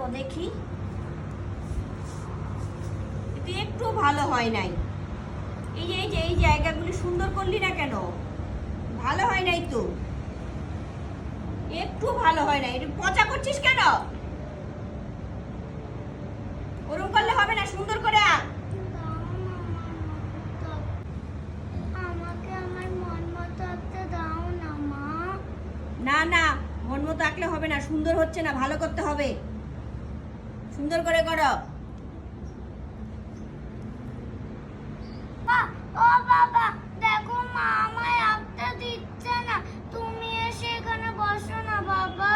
আঁকো দেখি। এটা একটু ভালো হয় নাই। এই জায়গাগুলি সুন্দর করলি না কেন? ভালো হয় নাই তো, একটু ভালো হয় নাই। এটা পচা করছিস কেন? ওরকম করলে হবে না, সুন্দর করে আঁক। আমাকে আমার মন মতো আঁকতে দাও না মা। না না, মন মতো আঁকলে হবে না, সুন্দর হচ্ছে না, ভালো করতে হবে। সুন্দর করে করো। ও বাবা, দেখো মা আমায় আঁকতে দিচ্ছে না। তুমি এসে এখানে বসো না বাবা।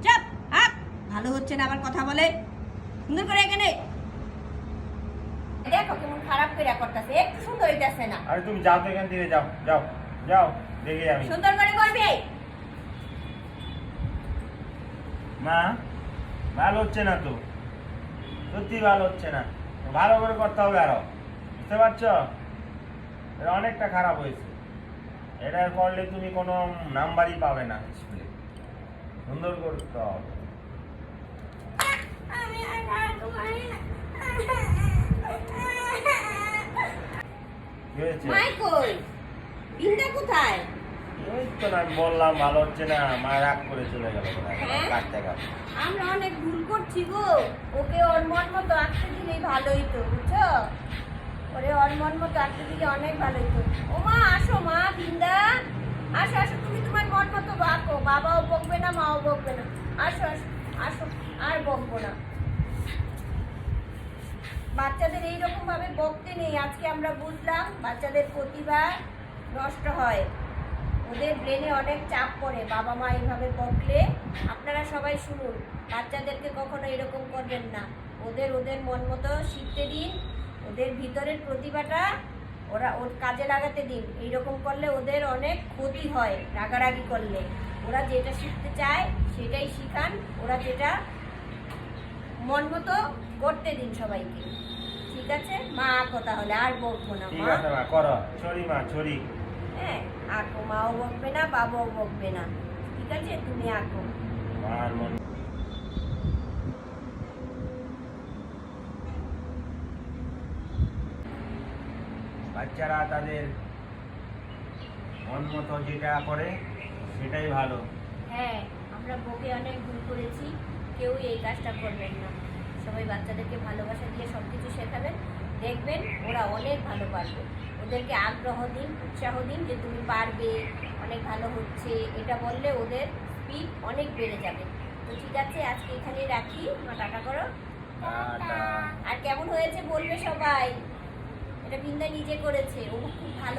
চাপ, আঁক। ভালো হচ্ছে না আবার কথা বলে। সুন্দর করে এখানে দেখো কেমন খারাপ করে করতেছে, একটু সুন্দর হইতাছে না। আরে তুমি যাও তো এখান থেকে, যাও যাও যাও, দেখি আমি। সুন্দর করে করবে। মা, ভালো হচ্ছে না তো, সত্যি ভালো হচ্ছে না। ভালো করে করতে হবে আরো, বুঝতে পারছো? এটা অনেকটা খারাপ হয়েছে। এটা করলে তুমি কোনো নাম্বারই পাবে না স্কুলে। সুন্দর করতে হবে। আমি আর আঁকতে পারি না। কি হয়েছে? মাই কই? বিন্দা কোথায়? এই তো না, আমি বললাম ভালো হচ্ছে না, মা রাগ করে চলে গেল। হ্যাঁ? কাটতে কাটতে আমরা অনেক ভুল করছি গো। ওকে ওর মন মতো আঁকতে দিলেই ভালো হইতো, বুঝছো? ওরে ওর মন মতো আঁকতে দিলে অনেক ভালো হইতো। ও মা, আসো মা, বিন্দা আসো আসো, তুমি তোমার মন মতো আঁকো। বাবাও বকবে না, মাও বকবে না। আসো আসো আসো, আর বকবো না। বাচ্চাদের এইরকম ভাবে বকতে নেই। আজকে আমরা বুঝলাম বাচ্চাদের প্রতিভা নষ্ট হয়, ওদের ব্রেনে অনেক চাপ পড়ে বাবা মা এইভাবে বকলে। আপনারা সবাই শুনুন, বাচ্চাদেরকে কখনো এরকম করবেন না। ওদের ওদের মন মতো শিখতে দিন, ওদের ভিতরের প্রতিভাটা ওর কাজে লাগাতে দিন। এইরকম করলে ওদের অনেক ক্ষতি হয়। রাগারাগি করলে ওরা যেটা শিখতে চায় সেটাই শিখান, ওরা যেটা মন মতো করতে দিন সবাইকে। ঠিক আছে মা, আঁকো তাহলে, আর বকবো না ঠিক মা। আছে মা, করো। ছড়ি মা, ছড়ি। হ্যাঁ, আঁকো, মাও বকবে না, বাবাও বকবে না। ঠিক আছে, তুমি আঁকো। মার মন। বাচ্চারা তাদের মন মতো যেটা করে সেটাই ভালো। হ্যাঁ, আমরা বকে অনেক ভুল করেছি, কেউ এই কাজটা করবেন না। সবাই বাচ্চাদেরকে ভালোবাসা দিয়ে সব কিছু শেখাবেন, দেখবেন ওরা অনেক ভালো পারবে। ওদেরকে আগ্রহ দিন, উৎসাহ দিন যে তুমি পারবে, অনেক ভালো হচ্ছে, এটা বললে ওদের স্পিড অনেক বেড়ে যাবে। তো ঠিক আছে, আজকে এখানেই রাখি। মা টাটা করো। টাটা। আর কেমন হয়েছে বলবে সবাই। এটা বৃন্দা নিজে করেছে, ও খুব ভালো